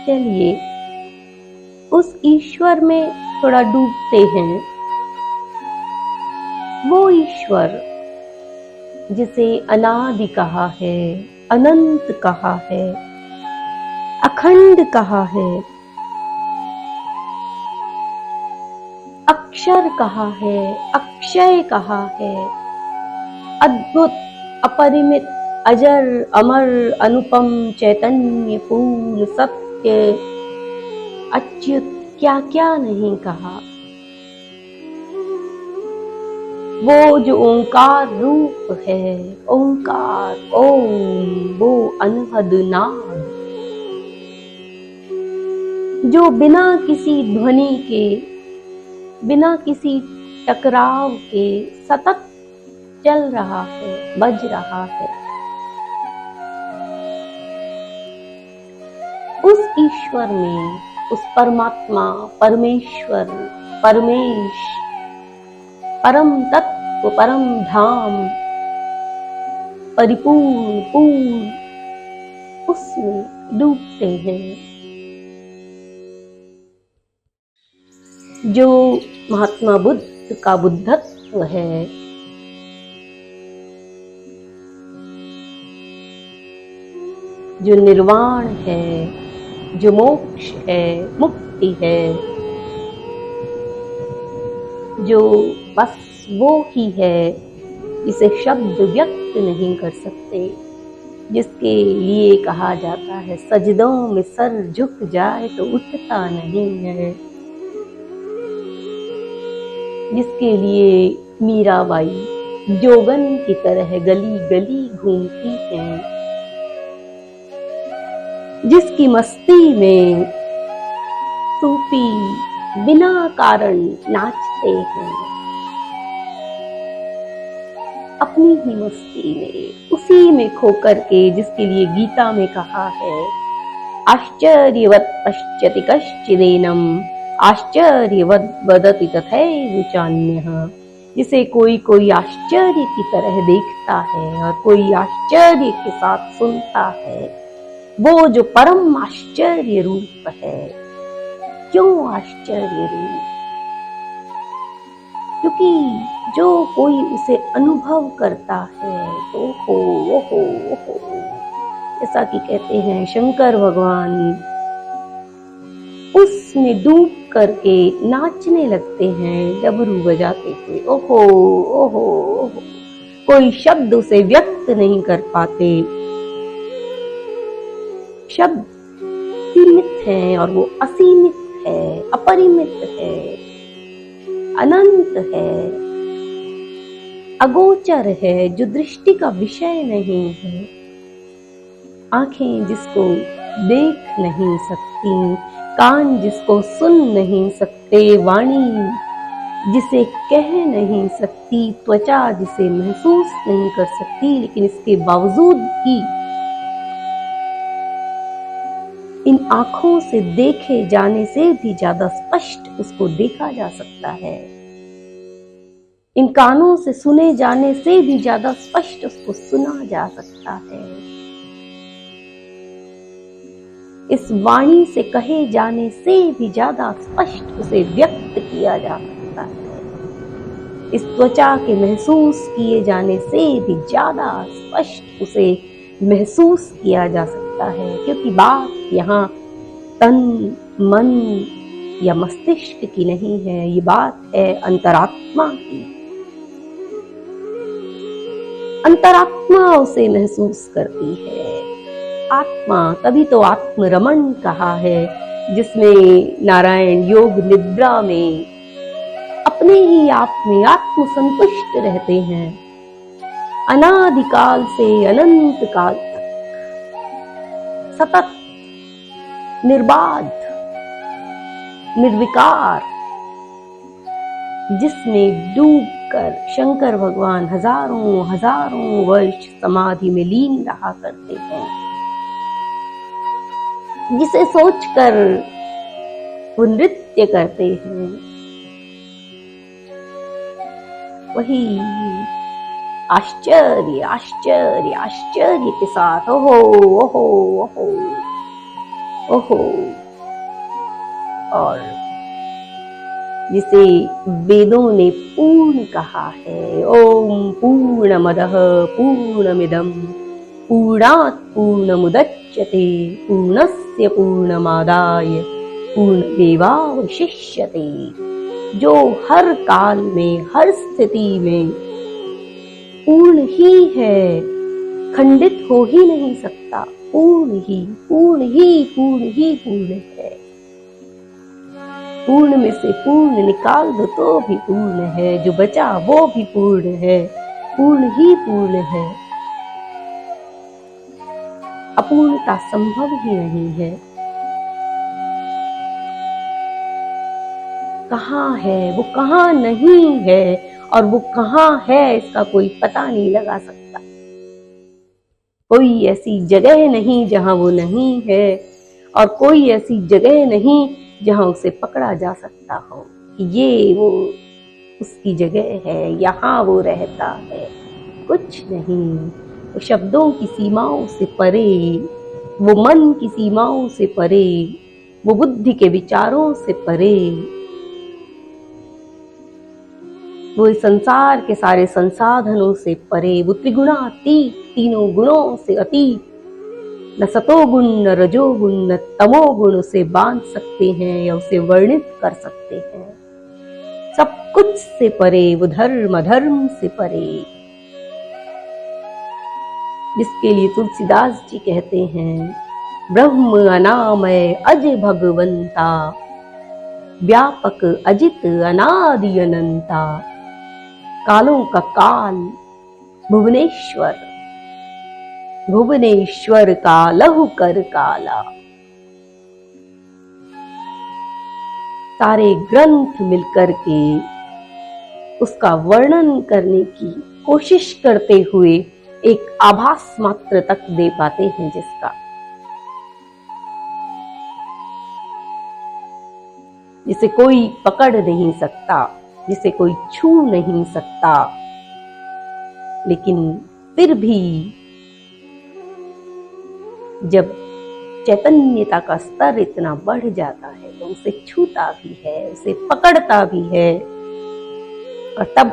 चलिए उस ईश्वर में थोड़ा डूबते हैं। वो ईश्वर जिसे अनादि कहा है, अनंत कहा है, अखंड कहा है, अक्षर कहा है, अक्षय कहा है, अद्भुत, अपरिमित, अजर, अमर, अनुपम, चैतन्य, पूर्ण, सत्य, अच्युत, क्या क्या नहीं कहा। वो जो ओंकार रूप है, ओंकार, ओम, वो अनहद नाद, जो बिना किसी ध्वनि के, बिना किसी टकराव के सतत चल रहा है, बज रहा है। उस ईश्वर में, उस परमात्मा, परमेश्वर, परमेश, परम तत्व, परम धाम, परिपूर्ण, पूर्ण, उसमें डूबते हैं। जो महात्मा बुद्ध का बुद्धत्व है, जो निर्वाण है, जो मोक्ष है, मुक्ति है, जो बस वो ही है जिसे शब्द व्यक्त नहीं कर सकते, जिसके लिए कहा जाता है सजदों में सर झुक जाए तो उठता नहीं है, जिसके लिए मीराबाई जोगन की तरह गली गली घूमती हैं, जिसकी मस्ती में सूफी बिना कारण नाचते हैं, अपनी ही मस्ती में, उसी में खोकर के, जिसके लिए गीता में कहा है आश्चर्यवत् पश्यति कश्चिदेनम आश्चर्यवत् वदति तथैव चान्यः, जिसे कोई कोई आश्चर्य की तरह देखता है और कोई आश्चर्य के साथ सुनता है, वो जो परम आश्चर्य रूप है। क्यों आश्चर्य रूप? क्योंकि जो कोई उसे अनुभव करता है तो हो ऐसा कि कहते हैं शंकर भगवान, उसमें डूब करके नाचने लगते हैं डमरू बजाते हुए। ओहो ओहो ओहो, कोई शब्द उसे व्यक्त नहीं कर पाते। शब्द सीमित है और वो असीमित है, अपरिमित है, अनंत है, अगोचर है, जो दृष्टि का विषय नहीं है। आंखें जिसको देख नहीं सकती, कान जिसको सुन नहीं सकते, वाणी जिसे कह नहीं सकती, त्वचा जिसे महसूस नहीं कर सकती, लेकिन इसके बावजूद भी इन आंखों से देखे जाने से भी ज्यादा स्पष्ट उसको देखा जा सकता है, इन कानों से सुने जाने से भी ज्यादा स्पष्ट उसको सुना जा सकता है, इस वाणी से कहे जाने से भी ज्यादा स्पष्ट उसे व्यक्त किया जा सकता है, इस त्वचा के महसूस किए जाने से भी ज्यादा स्पष्ट उसे महसूस किया जा सकता है। सकता है, क्योंकि बात यहाँ तन मन या मस्तिष्क की नहीं है, ये बात है अंतरात्मा की। अंतरात्मा उसे महसूस करती है। आत्मा, तभी तो आत्मरमण कहा है, जिसमें नारायण योग निद्रा में अपने ही आप में आत्म संतुष्ट रहते हैं, अनादिकाल से अनंत काल तक सतत निर्बाध निर्विकार, जिसमें डूबकर शंकर भगवान हजारों हजारों वर्ष समाधि में लीन रहा करते हैं, जिसे सोचकर वो नृत्य करते हैं, वही आश्चर्य आश्चर्य आश्चर्य के साथ ओहो ओहो ओहो ओहो, और जिसे वेदों ने पूर्ण कहा है, ओम पूर्णमदः पूर्णमिदं पूर्णात् पूर्णमुदच्यते पूर्णस्य पूर्णमादाय पूर्णमेवावशिष्यते, जो हर काल में हर स्थिति में पूर्ण ही है, खंडित हो ही नहीं सकता, पूर्ण ही पूर्ण ही पूर्ण ही पूर्ण है। पूर्ण में से पूर्ण निकाल दो तो भी पूर्ण है, जो बचा वो भी पूर्ण है, पूर्ण ही पूर्ण है। अपूर्णता संभव ही नहीं है। कहाँ है वो, कहाँ नहीं है, और वो कहाँ है इसका कोई पता नहीं लगा सकता। कोई ऐसी जगह नहीं जहां वो नहीं है, और कोई ऐसी जगह नहीं जहां उसे पकड़ा जा सकता हो कि ये वो उसकी जगह है, यहाँ वो रहता है। कुछ नहीं, वो शब्दों की सीमाओं से परे, वो मन की सीमाओं से परे, वो बुद्धि के विचारों से परे, वो इस संसार के सारे संसाधनों से परे, वो त्रिगुणातीत, तीनों गुणों से अतीत, न सतोगुण न रजोगुण न तमोगुण उसे बांध सकते हैं या उसे वर्णित कर सकते हैं। सब कुछ से परे, वो धर्म अधर्म से परे, जिसके लिए तुलसीदास जी कहते हैं, ब्रह्म अनामय अज भगवंता, व्यापक अजित अनादि अनंता, कालों का काल भुवनेश्वर, भुवनेश्वर का लहु कर काला। सारे ग्रंथ मिलकर के उसका वर्णन करने की कोशिश करते हुए एक आभास मात्र तक दे पाते हैं, जिसका जिसे कोई पकड़ नहीं सकता, जिसे कोई छू नहीं सकता, लेकिन फिर भी जब चैतन्यता का स्तर इतना बढ़ जाता है तो उसे छूता भी है, उसे पकड़ता भी है, और तब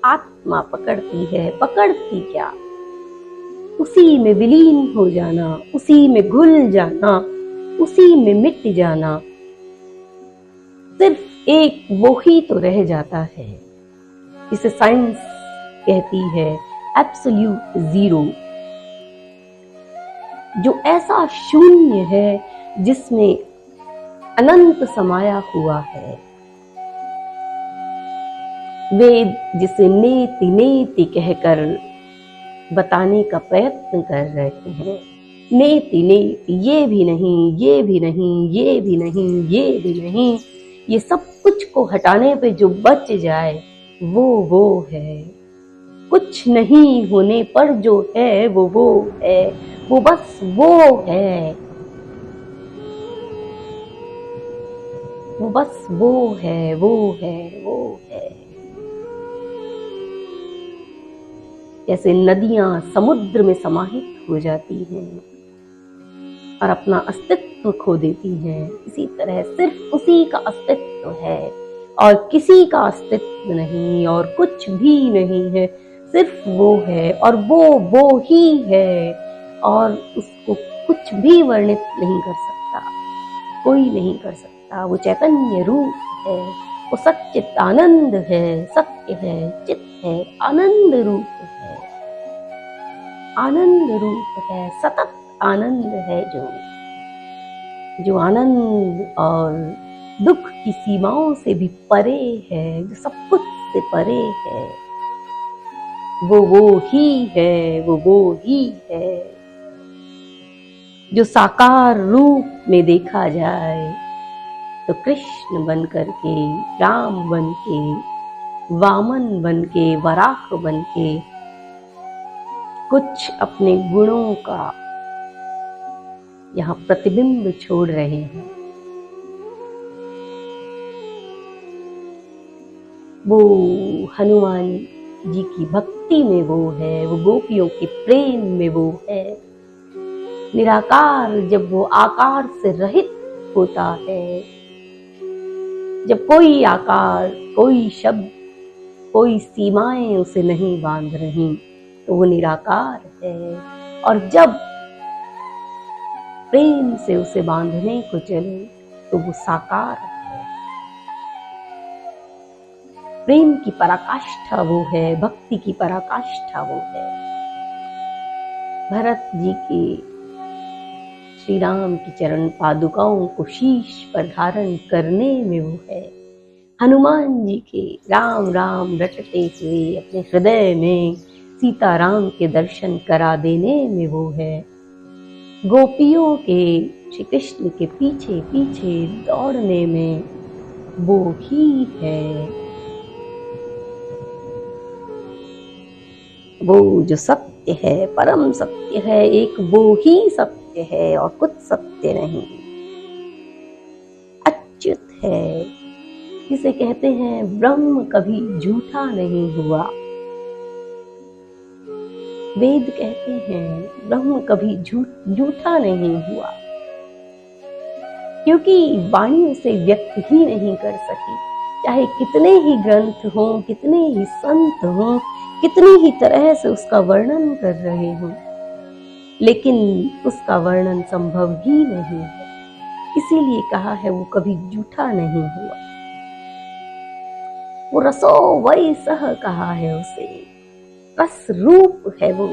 आत्मा पकड़ती है। पकड़ती क्या, उसी में विलीन हो जाना, उसी में घुल जाना, उसी में मिट जाना। सिर्फ एक वो ही तो रह जाता है, जिसे साइंस कहती है एब्सोल्यूट जीरो, जो ऐसा शून्य है जिसमें अनंत समाया हुआ है। वेद जिसे नेति नेति कहकर बताने का प्रयत्न कर रहे हैं, नेति नेति, ये भी नहीं, ये भी नहीं, ये भी नहीं, ये भी नहीं, ये सब कुछ को हटाने पे जो बच जाए वो है। कुछ नहीं होने पर जो है वो है, वो बस वो है, वो बस वो है, वो है, वो है। जैसे नदियां समुद्र में समाहित हो जाती हैं और अपना अस्तित्व खो देती हैं, इसी तरह सिर्फ उसी का अस्तित्व है और किसी का अस्तित्व नहीं और कुछ भी नहीं है, सिर्फ वो है और वो ही है, और उसको कुछ भी वर्णित नहीं कर सकता, कोई नहीं कर सकता। वो चैतन्य रूप है, वो सच्चित आनंद है, सत्य है, चित है, आनंद रूप है, आनंद रूप है, सतत आनंद है, जो आनंद और दुख की सीमाओं से भी परे है, जो सब कुछ से परे है, वो ही है, वो ही है। जो साकार रूप में देखा जाए तो कृष्ण बन करके, राम बन के, वामन बन के, वराह बन के कुछ अपने गुणों का यहाँ प्रतिबिंब छोड़ रहे हैं। वो हनुमान जी की भक्ति में वो है, वो गोपियों के प्रेम में वो है। निराकार जब वो आकार से रहित होता है, जब कोई आकार, कोई शब्द, कोई सीमाएं उसे नहीं बांध रही, तो वो निराकार है। और जब प्रेम से उसे बांधने को चले तो वो साकार है। प्रेम की पराकाष्ठा वो है, भक्ति की पराकाष्ठा वो है। भरत जी के श्री राम की चरण पादुकाओं को शीश पर धारण करने में वो है। हनुमान जी के राम राम रटते हुए अपने हृदय में सीताराम के दर्शन करा देने में वो है। गोपियों के श्री कृष्ण के पीछे पीछे दौड़ने में वो ही है। वो जो सत्य है, परम सत्य है, एक वो ही सत्य है और कुछ सत्य नहीं। अच्युत है, जिसे कहते हैं ब्रह्म कभी झूठा नहीं हुआ। वेद कहते हैं ब्रह्म कभी झूठा नहीं हुआ, क्योंकि वाणी उसे व्यक्त ही नहीं कर सकी। चाहे कितने ही ग्रंथ हों, कितने ही संत हों, कितनी ही तरह से उसका वर्णन कर रहे हों, लेकिन उसका वर्णन संभव ही नहीं है। इसीलिए कहा है वो कभी झूठा नहीं हुआ। वो रसो वही सह कहा है उसे, रस रूप है वो।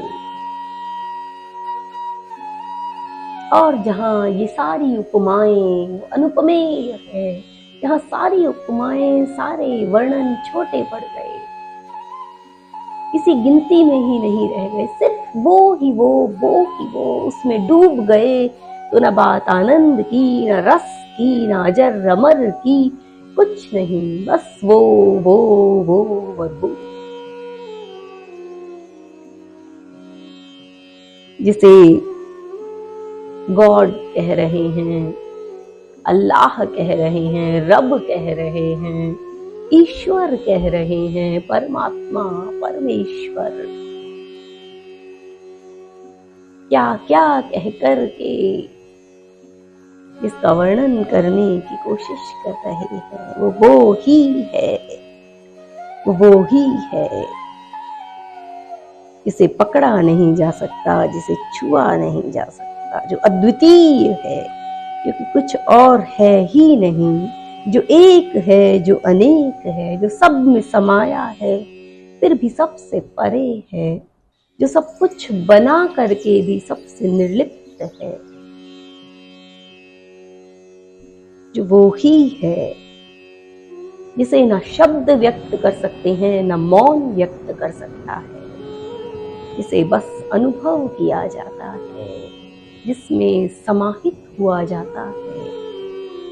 और जहां ये सारी उपमाएं अनुपमेय है, जहां सारी उपमाएं, सारे वर्णन छोटे पड़ गए, किसी गिनती में ही नहीं रह गए, सिर्फ वो ही वो ही वो उसमें डूब गए, तो न बात आनंद की, न रस की, न अजर अमर की, कुछ नहीं, बस वो और वो। जिसे गॉड कह रहे हैं, अल्लाह कह रहे हैं, रब कह रहे हैं, ईश्वर कह रहे हैं, परमात्मा, परमेश्वर, क्या क्या कह करके इसका वर्णन करने की कोशिश कर रहे हैं। वो ही है, वो ही है, जिसे पकड़ा नहीं जा सकता, जिसे छुआ नहीं जा सकता, जो अद्वितीय है, क्योंकि कुछ और है ही नहीं, जो एक है, जो अनेक है, जो सब में समाया है, फिर भी सबसे परे है, जो सब कुछ बना करके भी सबसे निर्लिप्त है, जो वो ही है, जिसे न शब्द व्यक्त कर सकते हैं, न मौन व्यक्त कर सकता है, जिसे बस अनुभव किया जाता है, जिसमें समाहित हुआ जाता है,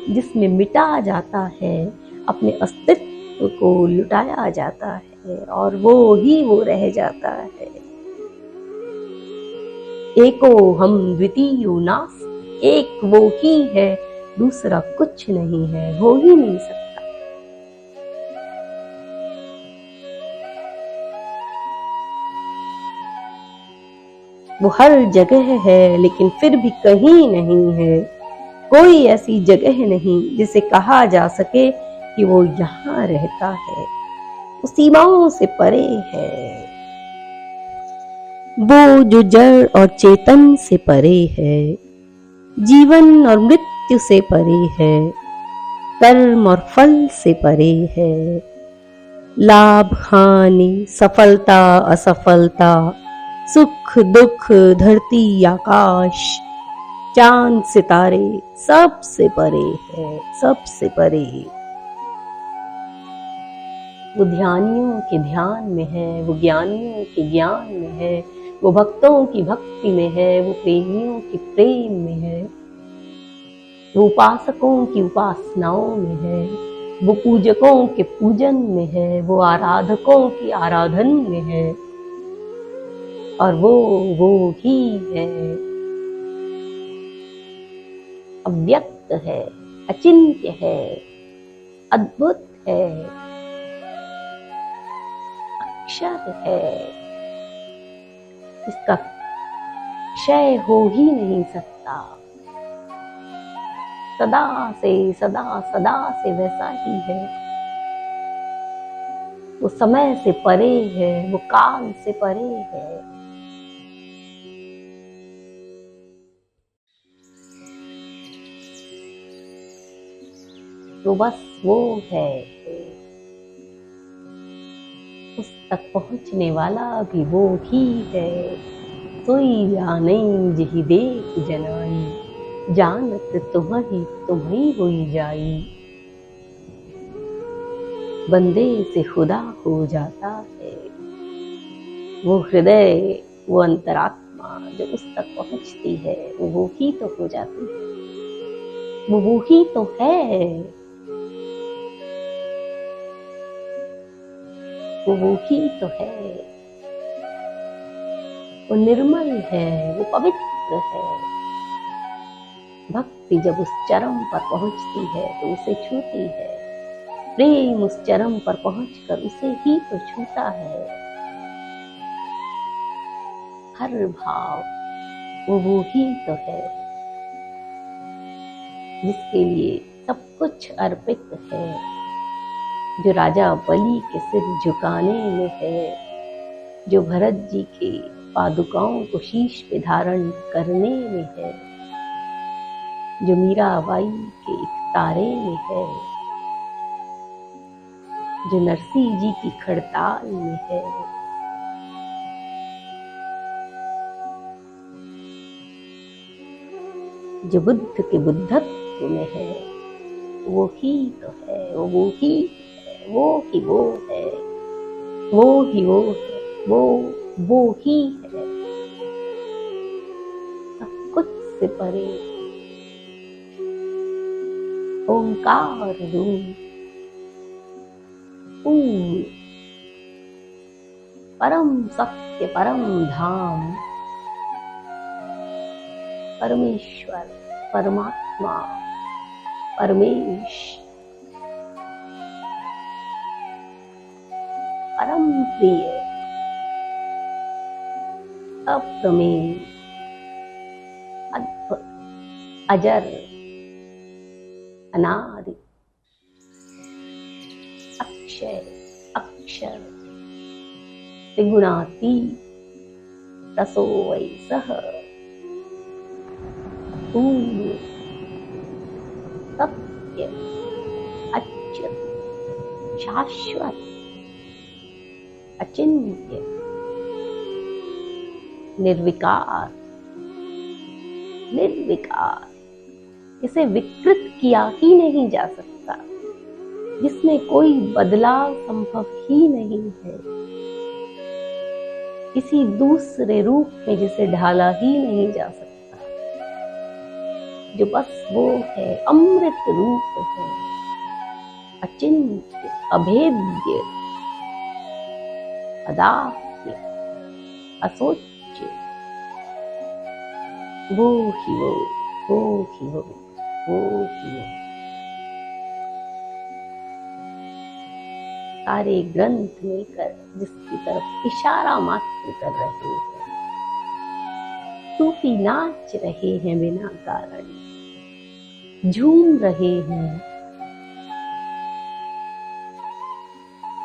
जिसमें मिटा जाता है, अपने अस्तित्व को लुटाया जाता है, और वो ही वो रह जाता है। एको हम द्वितीयो नास्ति, एक वो ही है, दूसरा कुछ नहीं है, हो ही नहीं सकता। वो हर जगह है, लेकिन फिर भी कहीं नहीं है। कोई ऐसी जगह नहीं जिसे कहा जा सके कि वो यहाँ रहता है, वो सीमाओं से परे है। वो जो जड़ और चेतन से परे है, जीवन और मृत्यु से परे है, कर्म और फल से परे है, लाभ हानि, सफलता असफलता, सुख दुख, धरती आकाश, चांद सितारे, सबसे परे है, सबसे परे। वो ध्यानियों के ध्यान में है, वो ज्ञानियों के ज्ञान में है, वो भक्तों की भक्ति में है, वो प्रेमियों के प्रेम में है, वो उपासकों की उपासनाओं में है, वो पूजकों के पूजन में है, वो आराधकों की आराधन में है, और वो ही है। अव्यक्त है, अचिंत्य है, अद्भुत है, अक्षर है, इसका क्षय हो ही नहीं सकता। सदा से वैसा ही है। वो समय से परे है, वो काल से परे है। तो बस वो है, उस तक पहुंचने वाला भी वो ही है। सोई जाने जही देख जनाई, जानत तुम्ही होई जाई। बंदे से खुदा हो जाता है वो हृदय, वो अंतरात्मा जो उस तक पहुंचती है, वो ही तो हो जाती है, वो ही तो है, वो ही तो है। वो निर्मल है, वो पवित्र है। भक्ति जब उस चरम पर पहुंचती है तो उसे छूती है। प्रेम उस चरम पर पहुंचकर उसे ही तो छूता है। हर भाव वो ही तो है, जिसके लिए सब कुछ अर्पित है, जो राजा बलि के सिर झुकाने में है, जो भरत जी के पादुकाओं को शीश पे धारण करने में है, जो मीराबाई के एक तारे में है, जो नरसिंह जी की खड़ताल में है, जो बुद्ध के बुद्धत्व में है, वो ही तो है, वो ही है, वो ही वो है, वो ही वो है, वो ही है, सब कुछ से परे ओंकार रूप, पूर्ण परम सत्य, परम धाम, परमेश्वर, परमात्मा, परमेश, परम प्रिय, अप्रमेय, अद्भुत, अजर, अनादि, अक्षय, अक्षर, त्रिगुणातीत, रसो वै सह, पूर्ण, सत्य, अच्युत, शाश्वत, अचिंत्य, निर्विकार, निर्विकार, इसे विकृत किया ही नहीं जा सकता, जिसमें कोई बदलाव संभव ही नहीं है, किसी दूसरे रूप में जिसे ढाला ही नहीं जा सकता, जो बस वो है, अमृत रूप है, अचिंत्य, अभेद्य, अदात्य, असोच्य, वो ही वो, वो ही वो, वो ही वो। सारे ग्रंथ मिलकर जिसकी तरफ इशारा मात्र कर रहे हैं। सूफी नाच रहे हैं बिना कारण, झूम रहे हैं,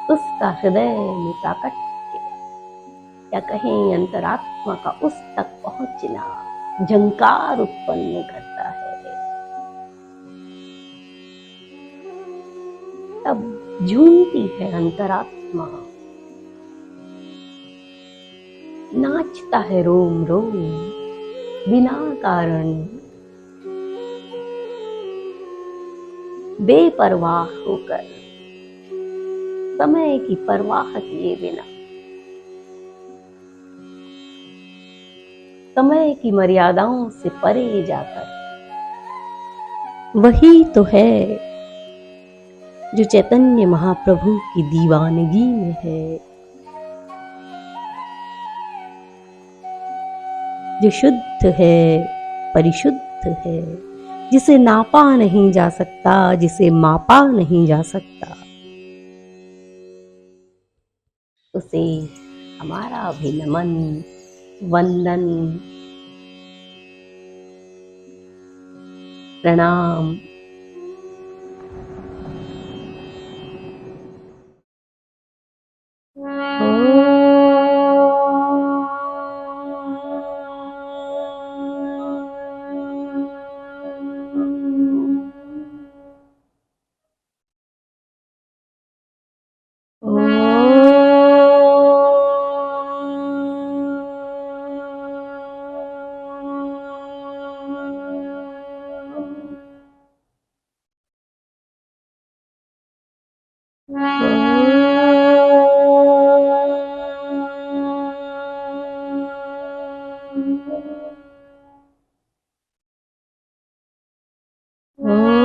उसका हृदय में प्राकट्य, या कहें अंतरात्मा का उस तक पहुंचना झंकार उत्पन्न करता तब झूमती है अंतरात्मा, नाचता है रोम रोम बिना कारण, बेपरवाह होकर, समय की परवाह किए बिना, समय की मर्यादाओं से परे जाकर। वही तो है जो चैतन्य महाप्रभु की दीवानगी में है, जो शुद्ध है, परिशुद्ध है, जिसे नापा नहीं जा सकता, जिसे मापा नहीं जा सकता, उसे हमारा भी नमन, वंदन, प्रणाम। Oh